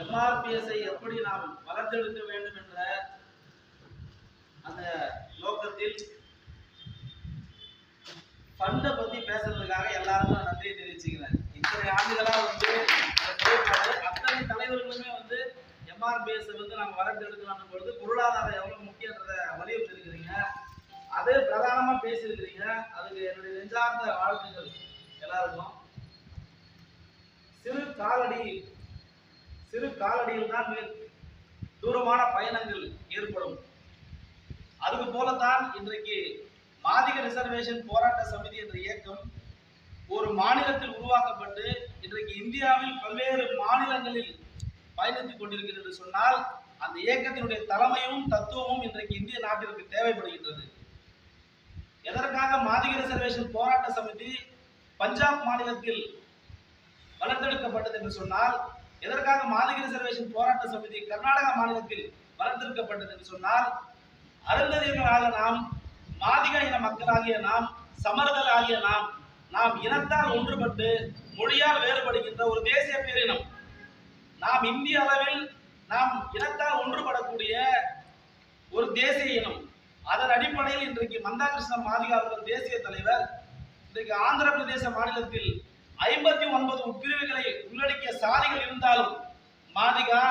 எம்ஆர்பிஎஸ்ஐ எப்படி நாம் வளர்த்தெடுக்க வேண்டும் என்ற அந்த நோக்கத்தில் ஃபண்டை பத்தி பேசுறதுக்காக எல்லாருக்கும் நன்றி தெரிவிச்சுக்கிறேன். இத்தனை ஆண்டுகளா அத்தனை தலைவர்களுமே எம்ஆர்பிஎஸ் நம்ம வளர்த்தெடுக்கலாம் பொழுது பொருளாதாரம் எவ்வளவு முக்கியன்றதை வலியுறுத்தி இருக்கிறீங்க. அதே பிரதானமா பேசியிருக்கிறீங்க. அதுக்கு என்னுடைய நெஞ்சார்ந்த வாழ்த்துக்கள் எல்லாருக்கும். சிறு காலடியில் தான் தூரமான பயணங்கள் ஏற்படும். அதுக்கு போலத்தான் இன்றைக்கு மாதிக ரிசர்வேஷன் போராட்ட சமிதி என்ற இயக்கம் ஒரு மாநிலத்தில் உருவாக்கப்பட்டு இன்றைக்கு இந்தியாவில் பல்வேறு மாநிலங்களில் பயணித்துக் கொண்டிருக்கிறது சொன்னால் அந்த இயக்கத்தினுடைய தலைமையும் தத்துவமும் இன்றைக்கு இந்திய நாட்டிற்கு தேவைப்படுகின்றது. எதற்காக மாதிக ரிசர்வேஷன் போராட்ட சமிதி பஞ்சாப் மாநிலத்தில் வளர்த்தெடுக்கப்பட்டது என்று சொன்னால், எதற்காக மாதிக ரிசர்வேஷன் போராட்ட சமிதி கர்நாடகா மாநிலத்தில் வளர்த்தெடுக்கப்பட்டது என்று சொன்னால், அருந்ததியர்களாக நாம், மாதிக இன மக்களாகிய நாம், சமர்கள் ஆகிய நாம் இனத்தால் ஒன்றுபட்டு மொழியால் வேறுபடுகின்ற ஒரு தேசிய பேரினம். நாம் இந்திய அளவில் நாம் இனத்தால் ஒன்றுபடக்கூடிய ஒரு தேசிய இனம். அதன் அடிப்படையில் இன்றைக்கு மந்தாகிருஷ்ண மாதிகா அவர்கள் தேசிய தலைவர் இன்றைக்கு ஆந்திர பிரதேச மாநிலத்தில் 59 உட்பிரிவுகளை உள்ளடக்கிய சாதிகள் இருந்தாலும் மாதிகா,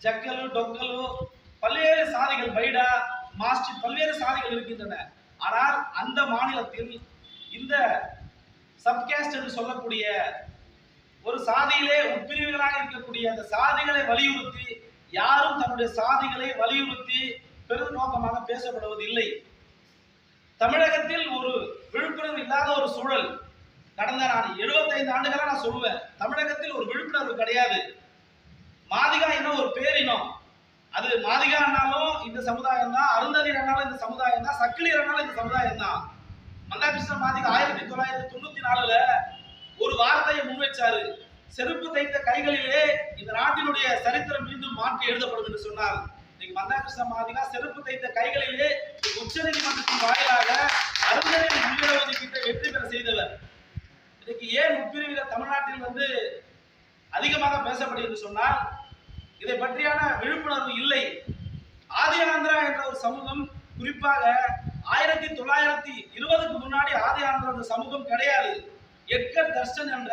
ஜக்கலு, டொக்கலு, பல்வேறு சாதிகள், பைடா, மாஸ்டி, பல்வேறு சாதிகள் இருக்கின்றன. ஆனால் அந்த மாநிலத்தில் இந்த சப்காஸ்ட் என்று சொல்லக்கூடிய ஒரு சாதியிலே உட்பிரிவுகளாக இருக்கக்கூடிய அந்த சாதிகளை வலியுறுத்தி யாரும் தன்னுடைய சாதிகளை வலியுறுத்தி பெரும் நோக்கமாக பேசப்படுவதில்லை. தமிழகத்தில் ஒரு விழிப்புணர்வு இல்லாத ஒரு சூழல். கடந்த 75 ஆண்டுகளா நான் சொல்லுவேன், தமிழகத்தில் ஒரு விழிப்புணர்வு கிடையாது. மாதிகா இனம் ஒரு பேரினம். அது மாதிகானாலும் இந்த சமுதாயம் தான், அருந்ததியர்னாலும் இந்த சமுதாயம் தான், சக்கிலியர்னாலும் இந்த சமுதாயம் தான். மந்தாகிருஷ்ண மாதிகா 1994ல ஒரு வார்த்தையை முன்வைச்சாரு. செருப்பு தைத்த கைகளிலே இந்த நாட்டினுடைய சரித்திரம் மீண்டும் மாற்றி எழுதப்படும் என்று சொன்னார். இன்னைக்கு மந்தாகிருஷ்ண மாதிகா செருப்பு தைத்த கைகளிலே உச்ச நீதிமன்றத்தின் வாயிலாக அருந்ததியர் உள்நுழைவு ஒதுக்கீட்டை வெற்றி பெற செய்தவர். இன்னைக்கு ஏன் உட்பிரிவுகள் தமிழ்நாட்டில் அதிகமாக பேசப்படுகிறது சொன்னால், இதை பற்றியான விழிப்புணர்வு இல்லை. ஆதி ஆந்திரா என்ற ஒரு சமூகம், குறிப்பாக 1920க்கு முன்னாடி ஆதி ஆந்திரா சமூகம் கிடையாது. எட்கர் தர்ஷன் என்ற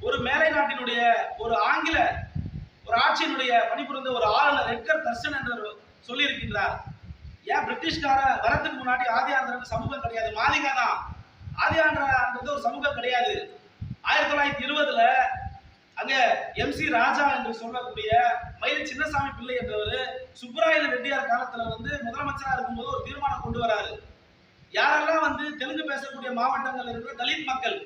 ஒரு மேலை நாட்டினுடைய ஒரு ஆங்கில ஒரு ஆட்சியினுடைய பணிபுரிந்த ஒரு ஆளுநர் எட்கர் தர்ஷன் என்று சொல்லி இருக்கின்றார். ஏன் பிரிட்டிஷ்கார வரத்துக்கு முன்னாடி ஆதி ஆந்திரா சமூகம் கிடையாது, மாதிகா தான். ஆதி ஆந்திரான்றது ஒரு சமூகம் கிடையாது. 1920ல அங்க MC ராஜா என்று சொல்லக்கூடிய மயிலை சின்னசாமி பிள்ளை என்றவர் சுப்பராயல ரெட்டியார் காலத்துல முதலமைச்சரா இருக்கும்போது ஒரு தீர்மானம் கொண்டு வராரு. யாரெல்லாம் தெலுங்கு பேசக்கூடிய மாவட்டங்கள் இருக்கிற தலித் மக்கள்,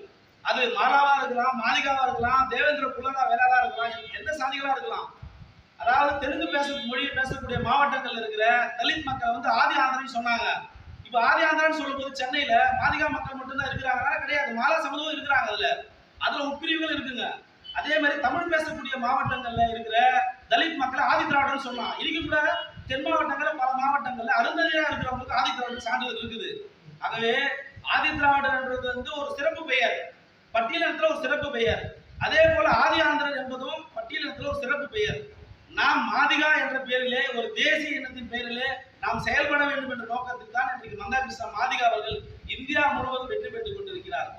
அது மாலாவா இருக்கலாம், மாளிகாவா இருக்கலாம், தேவேந்திர குலரா வேளாளா இருக்கலாம், எந்த சாதிகளா இருக்கலாம், அதாவது தெலுங்கு மொழியை பேசக்கூடிய மாவட்டங்கள் இருக்கிற தலித் மக்கள் ஆதி ஆந்திரன்னு சொன்னாங்க. இப்ப ஆதி ஆந்திரான்னு சொல்லும் போது சென்னையில மாதிகா மக்கள் மட்டும்தான் இருக்கிறாங்க கிடையாது, மாலா சமூகம் இருக்கிறாங்க. அதுல உட்பிரிவுகள் இருக்குங்க. அதே மாதிரி தமிழ் பேசக்கூடிய மாவட்டங்கள்ல இருக்கிற தலித் மக்களை ஆதி திராவிடர்னு சொல்லலாம். இதுக்கு கூட தென் மாவட்டங்கள்ல பல மாவட்டங்கள்ல அருந்ததியரா இருக்கிறவங்களுக்கு ஆதி திராவிடர் சான்றிதழ் இருக்குது. ஆகவே ஆதி திராவிடர்ன்றது ஒரு சிறப்பு பெயர், பட்டியலினத்துல ஒரு சிறப்பு பெயர். அதே போல ஆதி ஆந்திரர் என்பதும் பட்டியலினத்துல ஒரு சிறப்பு பெயர். நாம் மாதிகா என்ற பெயரிலே, ஒரு தேசிய இனத்தின் பெயரிலே நாம் செயல்பட வேண்டும் என்ற நோக்கத்துக்கு தான் இன்றைக்கு மந்தாகிருஷ்ண மாதிகா அவர்கள் இந்தியா முழுவதும் வெற்றி பெற்றுக் கொண்டிருக்கிறார்.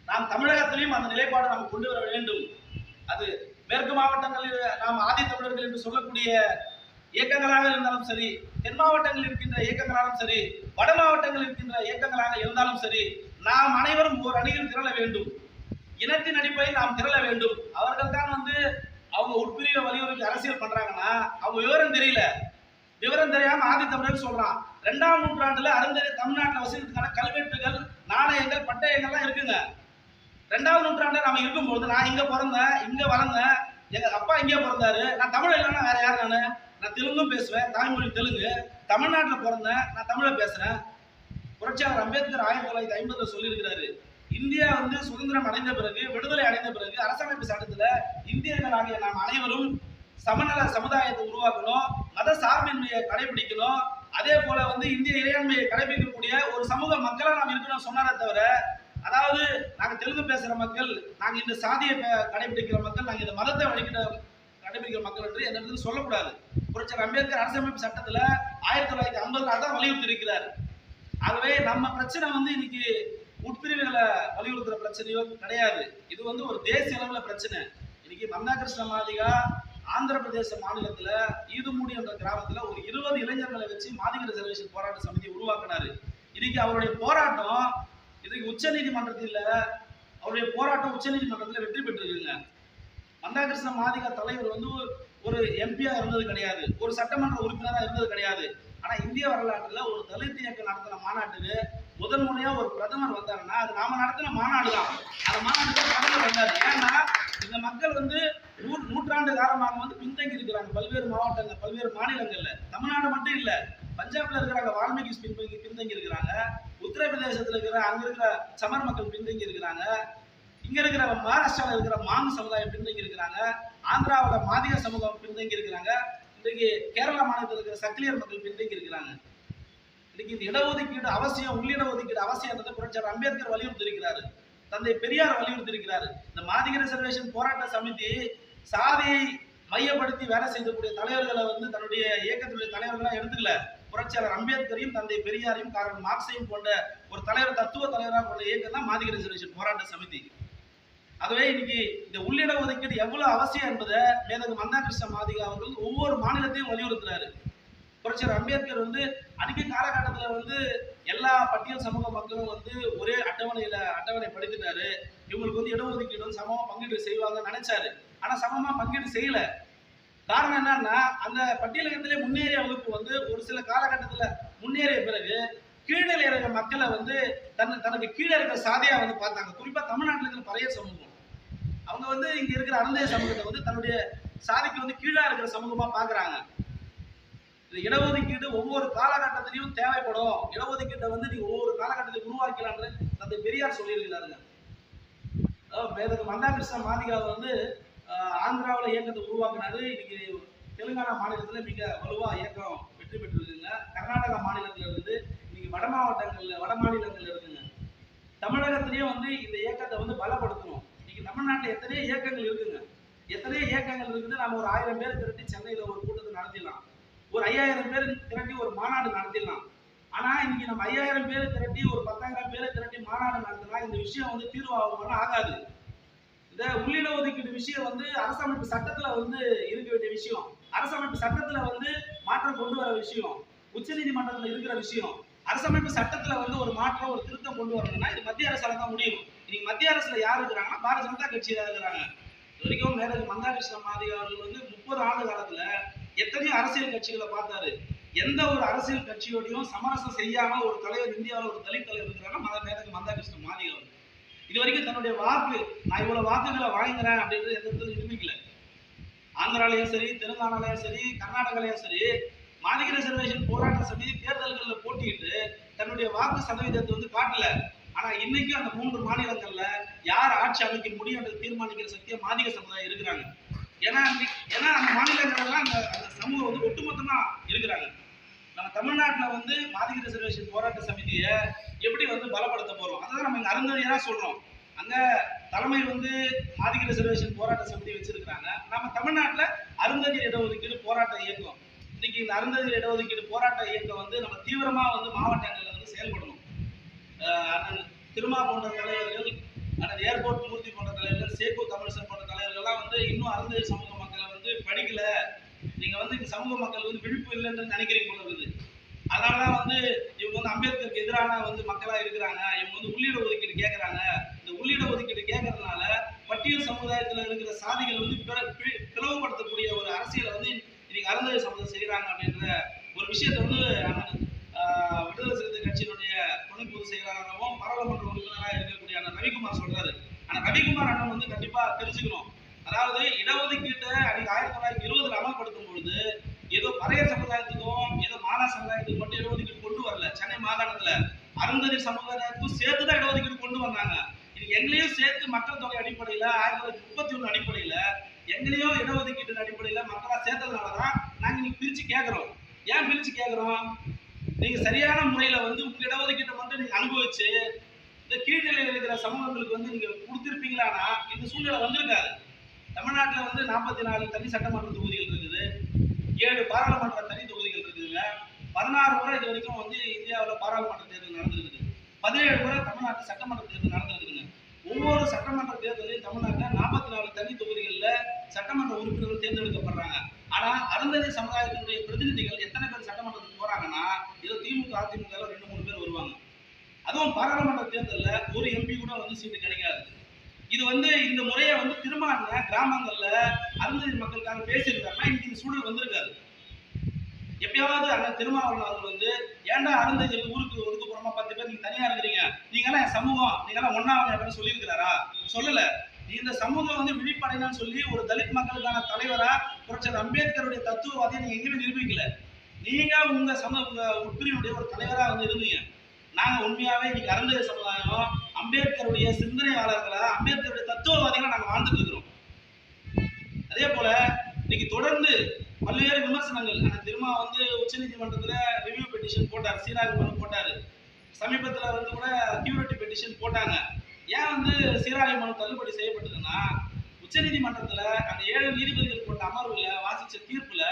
நாம் தமிழகத்திலையும் அந்த நிலைப்பாடு நாம் கொண்டு வர வேண்டும். அது மேற்கு மாவட்டங்களில் நாம் ஆதி தமிழர்கள் என்று சொல்லக்கூடிய இயக்கங்களாக இருந்தாலும் சரி, தென் மாவட்டங்களில் இருக்கின்ற இயக்கங்களாலும் சரி, வட மாவட்டங்களில் இருக்கின்ற இயக்கங்களாக இருந்தாலும் சரி, நாம் அனைவரும் ஒரு அணியில் திரள வேண்டும். இனத்தின் அடிப்படையில் நாம் திரள வேண்டும். அவர்கள் தான் அவங்க உட்பிரிவை வலியுறுத்தி அரசியல் பண்றாங்கன்னா அவங்க விவரம் தெரியல. விவரம் தெரியாம ஆதி தமிழர் சொல்றான். 2ஆம் நூற்றாண்டுல அருந்ததியர் தமிழ்நாட்டில் வசதிக்கான கல்வெட்டுகள், நாணயங்கள், பட்டயங்கள்லாம் இருக்குங்க. 2ஆம் நூற்றாண்டுல நம்ம இருக்கும்போது நான் இங்க பிறந்தேன், இங்க வளர்ந்தேன், எங்க அப்பா இங்கே பிறந்தாரு, நான் தமிழ் இல்லைன்னா வேற யார்? நான் தெலுங்கும் பேசுவேன், தாய்மொழி தெலுங்கு, தமிழ்நாட்டில் பிறந்தேன், நான் தமிழை பேசுறேன். புரட்சியாளர் அம்பேத்கர் 1950ல சொல்லியிருக்கிறாரு, இந்தியா சுதந்திரம் அடைந்த பிறகு, விடுதலை அடைந்த பிறகு அரசமைப்பு சட்டத்துல இந்தியர்களாகிய நாம் அனைவரும் சமநல சமுதாயத்தை உருவாக்கணும், மத சார்பின்மையை கடைபிடிக்கணும், அதே போல இந்திய இறையாண்மையை கடைபிடிக்கக்கூடிய ஒரு சமூக மக்களா நாம் இருக்கணும் சொன்னாரே தவிர அதாவது நாங்க தெலுங்கு பேசுற மக்கள், நாங்க இந்த சாதியை கடைபிடிக்கிற மக்கள், நாங்க இந்த மதத்தை கடைபிடிக்கிற மக்கள் என்று எந்த இடத்துல சொல்லக்கூடாது. புரட்சியாளர் அம்பேத்கர் அரசியலமைப்பு சட்டத்துல 1950 அதான் வலியுறுத்தி இருக்கிறார். ஆகவே நம்ம பிரச்சனை வந்து இன்னைக்கு உட்பிரிவுகளை வலியுறுத்துற பிரச்சனையோ கிடையாது. இது வந்து ஒரு தேசிய அளவுல பிரச்சனை. இன்னைக்கு மந்தா கிருஷ்ண மாதிகா ஆந்திர பிரதேச மாநிலத்துல ஈதுமூடி என்ற கிராமத்துல ஒரு 20 இளைஞர்களை வச்சு மாதிக ரிசர்வேஷன் போராட்ட சமிதியை உருவாக்கினாரு. இன்னைக்கு அவருடைய போராட்டம் இதுக்கு உச்ச நீதிமன்றத்தில் அவருடைய போராட்டம் உச்ச நீதிமன்றத்தில் வெற்றி பெற்றிருக்குங்க. மந்தா கிருஷ்ண மாதிகா தலைவர் வந்து ஒரு எம்பியா இருந்தது கிடையாது, ஒரு சட்டமன்ற உறுப்பினராக இருந்தது கிடையாது. ஆனா இந்திய வரலாற்றுல ஒரு தலித் இயக்கம் நடத்தின மாநாட்டுக்கு முதல் முறையா ஒரு பிரதமர் வந்தாருன்னா அது நாம நடத்தின மாநாடு தான். அந்த மாநாட்டுக்கு பிரதமர் வந்தாரு. ஏன்னா இந்த மக்கள் வந்து நூற்றாண்டு காலமாக வந்து பின்தங்கி இருக்கிறாங்க. பல்வேறு மாவட்டங்கள், பல்வேறு மாநிலங்கள்ல, தமிழ்நாடு மட்டும் இல்ல, பஞ்சாப்ல இருக்கிறாங்க வால்மீகி பின்தங்கி இருக்கிறாங்க, உத்தரப்பிரதேசத்துல இருக்கிற அங்க இருக்கிற சமர் மக்கள் பின்தங்கி இருக்கிறாங்க, இங்க இருக்கிற மகாராஷ்டிராவில் இருக்கிற மாங் சமுதாயம் பின்தங்கி இருக்கிறாங்க, ஆந்திராவில் மாதிக சமூகம் பின்தங்கி இருக்கிறாங்க, இன்றைக்கு கேரளா மாநிலத்தில் இருக்கிற சக்கிலியர் மக்கள் பின்தங்கி இருக்கிறாங்க. இன்னைக்கு இந்த இடஒதுக்கீடு அவசியம், உள்ளிட ஒதுக்கீடு அவசியம் என்றதை புரட்சியாளர் அம்பேத்கர் வலியுறுத்தி இருக்கிறாரு, தந்தை பெரியார் வலியுறுத்தி இருக்கிறாரு. இந்த மாதிக ரிசர்வேஷன் போராட்ட சமிதி சாதியை மையப்படுத்தி வேலை செய்யக்கூடிய தலைவர்களை வந்து தன்னுடைய இயக்கத்துடைய தலைவர்களா எடுத்துக்கல. புரட்சியாளர் அம்பேத்கரையும் தந்தை பெரியாரையும் காரல் மார்க்சையும் கொண்ட ஒரு தலைவர், தத்துவ தலைவராக கொண்ட இயக்கம் தான் மாதிக ரிசர்வேஷன் போராட்ட சமிதி. அதுவே இன்னைக்கு இந்த உள்ளிட ஒதுக்கீடு எவ்வளவு அவசியம் என்பதை மேதகு மந்தா கிருஷ்ண மாதிகா அவர்கள் ஒவ்வொரு மாநிலத்தையும் வலியுறுத்துறாரு. புரட்சியாளர் அம்பேத்கர் வந்து அன்றைக்கு காலகட்டத்தில் வந்து எல்லா பட்டியல் சமூக மக்களும் வந்து ஒரே அட்டவணை படுத்திட்டாரு. இவங்களுக்கு வந்து இடஒதுக்கீடு வந்து சமமா பங்கீடு செய்வாங்க நினைச்சாரு. ஆனா சமமா பங்கீடு செய்யல. காரணம் என்னன்னா அந்த பட்டியலகத்திலே முன்னேறிய வகுப்பு வந்து ஒரு சில காலகட்டத்தில் முன்னேறிய பிறகு கீழ்நிலை இருக்கிற மக்களை வந்து தனக்கு கீழே இருக்கிற சாதியா வந்து பார்த்தாங்க. குறிப்பா தமிழ்நாட்டில் இருக்கிற பழைய சமூகம் அவங்க வந்து இங்க இருக்கிற அருந்தைய சமூகத்தை வந்து தன்னுடைய சாதிக்கு வந்து கீழா இருக்கிற சமூகமா பாக்குறாங்க. இடஒதுக்கீடு ஒவ்வொரு காலகட்டத்திலையும் தேவைப்படும். இடஒதுக்கீட்டை வந்து நீங்க ஒவ்வொரு காலகட்டத்தை உருவாக்கலாம்னு தந்தை பெரியார் சொல்லியிருக்கிறாருங்க. மேதகு மந்தா கிருஷ்ண மாதிகா வந்து ஆந்திராவில் இயக்கத்தை உருவாக்குனாரு. இன்னைக்கு தெலுங்கானா மாநிலத்தில் மிக வலுவா இயக்கம் வெற்றி பெற்றிருக்குங்க. கர்நாடகா மாநிலத்தில் இருந்து இன்னைக்கு வட மாநிலங்கள்ல இருக்குங்க. தமிழகத்திலேயும் வந்து இந்த இயக்கத்தை வந்து பலப்படுத்தணும். இன்னைக்கு தமிழ்நாட்டில் எத்தனையோ இயக்கங்கள் இருக்குங்க. எத்தனையோ இயக்கங்கள் இருக்குது. நம்ம ஒரு 1000 பேர் திரட்டி சென்னையில் ஒரு கூட்டத்தை நடத்திடலாம், ஒரு 5000 பேர் திரட்டி ஒரு மாநாடு நடத்திடலாம். ஆனா இன்னைக்கு நம்ம 5000 பேர் திரட்டி ஒரு 10,000 பேர் திரட்டி மாநாடு நடத்தினா இந்த விஷயம் வந்து தீர்வாகும் ஆகாது. இந்த உள்ளிட ஒதுக்கீடு விஷயம் வந்து அரசமைப்பு சட்டத்துல வந்து இருக்க வேண்டிய விஷயம், அரசமைப்பு சட்டத்துல வந்து மாற்றம் கொண்டு வர விஷயம், உச்ச நீதிமன்றத்துல இருக்கிற விஷயம். அரசமைப்பு சட்டத்துல வந்து ஒரு மாற்றம், ஒரு திருத்தம் கொண்டு வரணும்னா இது மத்திய அரசால தான் முடியும். இன்னைக்கு மத்திய அரசுல யார் இருக்கிறாங்கன்னா பாரதிய ஜனதா கட்சியில இருக்கிறாங்க. இது வரைக்கும் மேதகு மந்தா கிருஷ்ண மாதிகா அவர்கள் வந்து 30 ஆண்டு காலத்துல எத்தனையோ அரசியல் கட்சிகளை பார்த்தாரு. எந்த ஒரு அரசியல் கட்சியோடையும் சமரசம் செய்யாம ஒரு தலைவர் இந்தியாவில் ஒரு தலித் தலைவர் இருக்கிறாங்கன்னா மேதகு மந்தா கிருஷ்ண மாதிகா அவர்கள். இது வரைக்கும் தன்னுடைய வாக்கு, நான் இவ்வளவு வாக்குகளை வாங்குறேன் அப்படின்றது எந்த இடத்துல நிரூபிக்கல. ஆந்திராலையும் சரி, தெலுங்கானாலையும் சரி, கர்நாடகாலையும் சரி, மாதிக ரிசர்வேஷன் போராட்ட சமிதி தேர்தல்களில் போட்டியிட்டு தன்னுடைய வாக்கு சதவீதத்தை வந்து காட்டல. ஆனா இன்னைக்கும் அந்த 3 மாநிலங்கள்ல யார் ஆட்சி அமைக்க முடியும் என்று தீர்மானிக்கிற சக்தியா மாதிக சமுதாயம் இருக்கிறாங்க. ஏன்னா அந்த மாநிலங்கள்லாம் அந்த சமூகம் வந்து ஒட்டுமொத்தமா இருக்கிறாங்க. நம்ம தமிழ்நாட்டில் வந்து மாதிக ரிசர்வேஷன் போராட்ட சமிதியை எப்படி வந்து பலப்படுத்த போறோம், அதான் நம்ம இங்க அருந்ததியரா சொல்றோம். அங்க தலைமை வந்து மாதிக ரிசர்வேஷன் போராட்ட சமிதி வச்சிருக்கிறாங்க. நம்ம தமிழ்நாட்டில் அருந்ததியர் இடஒதுக்கீடு போராட்ட இயக்கம், இன்னைக்கு இந்த அருந்ததியர் இடஒதுக்கீடு போராட்ட இயக்கம் வந்து நம்ம தீவிரமா வந்து மாவட்டங்களில் வந்து செயல்படணும். திருமா போன்ற தலைவர்கள், ஏர்போர்ட் மூர்த்தி போன்ற தலைவர்கள், சேகோ தமிழிசன் போன்ற தலைவர்கள்லாம் வந்து இன்னும் அருந்ததியர் சமூக மக்களை வந்து படிக்கல, நீங்க வந்து இந்த சமூக மக்கள் வந்து விழிப்பு இல்லைன்னு நினைக்கிறீங்க போல இருக்குது. அதனாலதான் வந்து இவங்க வந்து அம்பேத்கருக்கு எதிரான வந்து மக்களா இருக்கிறாங்க. இவங்க வந்து உள்ளிட ஒதுக்கீடு கேட்கறாங்க. இந்த உள்ளிட ஒதுக்கீடு கேட்கறதுனால பட்டியல் சமுதாயத்தில் இருக்கிற சாதிகள் வந்து பிளவுபடுத்தக்கூடிய ஒரு அரசியலை வந்து இன்னைக்கு அருந்ததியர் சமூகம் செய்யறாங்க அப்படின்ற ஒரு விஷயத்தை வந்து விடுதலை சிறுத்தை கட்சியினுடைய துணை பொதுச் செயலாளராகவும் பாராளுமன்ற உறுப்பினராக இருக்கக்கூடிய ரவிக்குமார் சொல்றாரு. ஆனா ரவிக்குமார் அண்ணன் வந்து கண்டிப்பா தெரிஞ்சுக்கணும். அதாவது இடஒதுக்கீட்டை அன்னைக்கு 1920 அமல்படுத்தும் பொழுது ஏதோ பழைய சமுதாயத்துக்கும் ஏதோ மாலா சமுதாயத்துக்கு மட்டும் இடஒதுக்கீடு கொண்டு வரல. சென்னை மாகாணத்துல அருந்ததியர் சமுதாயத்துக்கும் சேர்த்துதான் இடஒதுக்கீடு கொண்டு வந்தாங்க. இது எங்களையும் சேர்த்து மக்கள் தொகை அடிப்படையில 1931 அடிப்படையில எங்களையும் இடஒதுக்கீட்டு அடிப்படையில மக்களா சேர்த்ததுனாலதான் நாங்க இன்னைக்கு பிரிச்சு கேட்கிறோம். ஏன் பிரிச்சு கேட்கிறோம்? நீங்க சரியான முறையில வந்து உங்க இடஒதுக்கீட்டை மட்டும் நீங்க அனுபவிச்சு இந்த கீழ்நிலையில் இருக்கிற சமூகங்களுக்கு வந்து நீங்க கொடுத்திருப்பீங்களானா இந்த சூழ்நிலை வந்திருக்காது. தமிழ்நாட்டில் வந்து 44 தனி சட்டமன்ற தொகுதிகள் இருக்குது, 7 பாராளுமன்ற தனி தொகுதிகள் இருக்குதுங்க. 16 முறை இது வரைக்கும் வந்து இந்தியாவில் பாராளுமன்ற தேர்தல் நடந்திருக்குது. 17 முறை தமிழ்நாட்டு சட்டமன்ற தேர்தல் நடந்திருக்குதுங்க. ஒவ்வொரு சட்டமன்ற தேர்தலையும் தமிழ்நாட்டில் 44 தனி தொகுதிகளில் சட்டமன்ற உறுப்பினர்கள் தேர்ந்தெடுக்கப்படுறாங்க. ஆனா அருந்ததி சமுதாயத்தினுடைய பிரதிநிதிகள் எத்தனை பேர் சட்டமன்றத்துக்கு போறாங்கன்னா, இது திமுக அதிமுக 2-3 பேர் வருவாங்க. அதுவும் பாராளுமன்ற தேர்தலில் ஒரு எம்பி கூட வந்து சீட்டு கிடைக்காது. இது வந்து இந்த முறையை வந்து திரும்ப கிராமங்கள்ல அருந்ததி மக்களுக்காக பேசியிருக்காங்கன்னா இன்னைக்கு இந்த சூழல் வந்திருக்காது. எப்பயாவது அண்ணன் திருமாவளவன் அவர்கள் வந்து ஏன்டா அருந்ததி ஊருக்கு ஒதுக்குப்புறமா 10 பேர் நீங்க தனியா இருக்கிறீங்க, நீங்களாம் என் சமூகம், நீங்களாம் ஒன்னாவது அப்படின்னு சொல்லியிருக்கிறாரா? சொல்லல. இந்த சமூகம் வந்து விழிப்படையணும்னு சொல்லி ஒரு தலித் மக்களுக்கான தலைவரா புரட்சியாளர் அம்பேத்கருடைய தத்துவவாதியை நீங்க எங்கேயுமே நிரூபிக்கல. நீங்க உங்க உங்க உட்பிரிவுடைய ஒரு தலைவரா வந்து இருந்தீங்க. நாங்க உண்மையாவே இன்னைக்கு அருந்ததி சமுதாயம் அம்பேத்கருடைய சிந்தனையாளர்களா, அம்பேத்கருடைய தத்துவவாதிகளா நாங்க வாழ்ந்துட்டு இருக்கிறோம். அதே போல இன்னைக்கு தொடர்ந்து பல்வேறு விமர்சனங்கள் திரும்ப வந்து உச்சநீதிமன்றத்துல ரிவ்யூ பெட்டிஷன் போட்டார், சீராய்வு மனு போட்டாரு. சமீபத்துல வந்து கூட கியூரிட்டி பெட்டிஷன் போட்டாங்க. ஏன் வந்து சீராய்வு மனு தள்ளுபடி செய்யப்பட்டதுன்னா, உச்சநீதிமன்றத்துல அந்த 7 நீதிபதிகள் போட்ட அமர்வுல வாசிச்ச தீர்ப்புல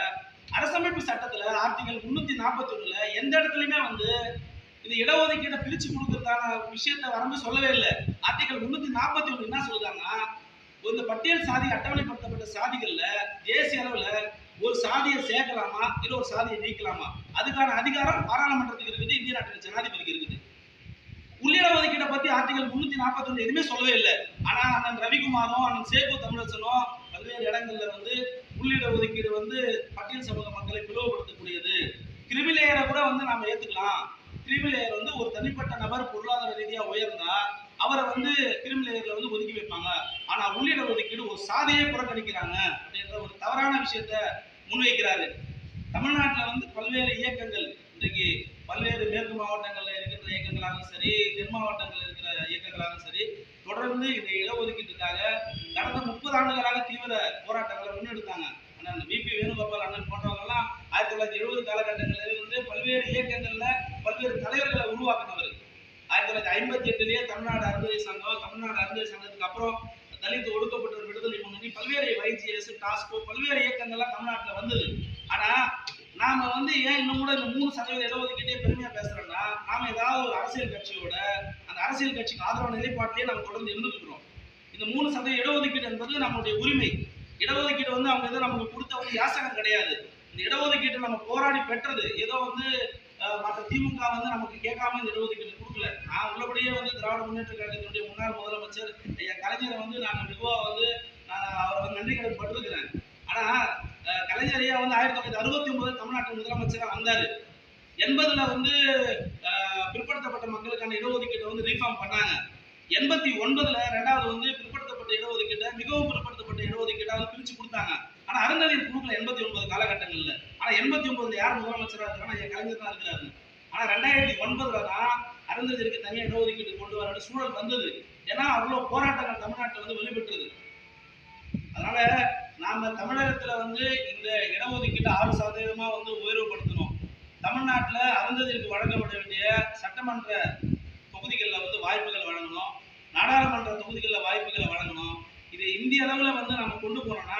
அரசமைப்பு சட்டத்துல ஆர்டிகல் 341ல எந்த இடத்துலயுமே வந்து இந்த இடஒதுக்கீட்டை பிரிச்சு கொடுக்கறதான விஷயத்த வரம்பு சொல்லவே இல்லை. ஆர்டிகல் 341 என்ன சொல்லுதாங்கன்னா, இந்த பட்டியல் சாதி அட்டவணைப்படுத்தப்பட்ட சாதிகள்ல தேசிய அளவுல ஒரு சாதியை சேர்க்கலாமா இல்ல ஒரு சாதியை நீக்கலாமா, அதுக்கான அதிகாரம் பாராளுமன்றத்துக்கு இருக்குது, இந்திய நாட்டின் ஜனாதிபதிக்கு இருக்குது. உள்ளிட ஒதுக்கீட்டை பத்தி ஆர்டிகல் 341 எதுவுமே சொல்லவே இல்லை. ஆனா அண்ணன் ரவிக்குமாரும் அண்ணன் சேகு தமிழரசனும் பல்வேறு இடங்கள்ல வந்து உள்ளிட ஒதுக்கீடு வந்து பட்டியல் சமூக மக்களை பிளவுபடுத்தக்கூடியது, கிரிமிலேயரை கூட வந்து நாம ஏத்துக்கலாம். கிரிமிலேயர் வந்து ஒரு தனிப்பட்ட நபர் பொருளாதார ரீதியா உயர்ந்தா அவரை வந்து கிரிமிலேயர்ல வந்து ஒதுக்கி வைப்பாங்க. ஆனா உள்ளிட ஒதுக்கீடு ஒரு சாதியை புறக்கணிக்கிறாங்க அப்படின்ற ஒரு தவறான விஷயத்த முன்வைக்கிறாரு. தமிழ்நாட்டில் வந்து பல்வேறு இயக்கங்கள் இன்றைக்கு பல்வேறு மேற்கு மாவட்டங்கள்ல இருக்கிற இயக்கங்களாகவும் சரி, தென் மாவட்டங்களில் இருக்கிற இயக்கங்களாகவும் சரி, தொடர்ந்து இந்த இடஒதுக்கீட்டுக்காக கடந்த 30 ஆண்டுகளாக தீவிர போராட்டங்களை முன்னெடுத்தாங்க. அண்ணன் விபி வேணுகோபால் அண்ணன் போன்றவங்க எல்லாம் 1970 காலகட்டங்களில் வந்து பல்வேறு இயக்கங்கள்ல பல்வேறு தலைவர்களை உருவாக்குனவர். 1958 தமிழ்நாடு அருந்ததி சங்கம், தமிழ்நாடு அருந்ததி சங்கத்துக்கு அப்புறம் தலித் ஒடுக்கப்பட்டோர் விடுதலை முன்னணி, பல்வேறு வைஜிஎஸ், டாஸ்கோ, பல்வேறு இயக்கங்கள்லாம் தமிழ்நாட்டில் வந்தது. ஆனா நாம வந்து ஏன் இன்னும் கூட இந்த 3% இடஒதுக்கீட்டே பெருமையா பேசுறோம்னா, நாம ஏதாவது ஒரு அரசியல் கட்சியோட அந்த அரசியல் கட்சிக்கு ஆதரவான நிலைப்பாட்டிலேயே நம்ம தொடர்ந்து இருந்துக்கிறோம். இந்த 3% இடஒதுக்கீடு என்பது நம்மளுடைய உரிமை. இடஒதுக்கீடு வந்து அவங்க ஏதோ நமக்கு கொடுத்த வந்து யாசகம் கிடையாது. இந்த இடஒதுக்கீட்டை நம்ம போராடி பெற்றது. ஏதோ வந்து மற்ற திமுக வந்து நமக்கு கேட்காம இந்த இடஒதுக்கீடு கொடுக்கல. நான் உள்ளபடியே வந்து திராவிட முன்னேற்ற கழகத்தினுடைய முன்னாள் முதலமைச்சர் ஐயா கலைஞரை வந்து நான் வெகுவா வந்து அவரை வந்து நன்றி கடன் பட்டிருக்கிறேன். ஆனா கலைஞர் ஐயா வந்து 1969 தமிழ்நாட்டு முதலமைச்சராக வந்தாரு. 80ல வந்து பிற்படுத்தப்பட்ட மக்களுக்கான இடஒதுக்கீட்டை வந்து ரீஃபார்ம் பண்ணாங்க. 89ல ரெண்டாவது வந்து பிற்படுத்தப்பட்ட இடஒதுக்கீட்டை மிகவும் பிற்படுத்தப்பட்ட இடஒதுக்கீட்டை பிரிச்சு கொடுத்தாங்க. ஆனா அருந்ததியர் கொடுக்கல 89 காலகட்டங்கள்ல. ஆனா 89ல யார் முதலமைச்சரா இருக்கிறாங்க, என் கலைஞர் தான் இருக்கிறாரு. ஆனா 2009ல தான் அருந்ததியருக்கு தனியாக இடஒதுக்கீடு கொண்டு வர சூழல் வந்தது. ஏன்னா அவ்வளவு போராட்டங்கள் தமிழ்நாட்டில் வந்து வெளிப்பட்டது. அதனால நாம தமிழகத்துல வந்து இந்த இடஒதுக்கீட்டை 6% வந்து உயர்வுபடுத்தணும். தமிழ்நாட்டில் அருந்ததியருக்கு வழங்கப்பட வேண்டிய சட்டமன்ற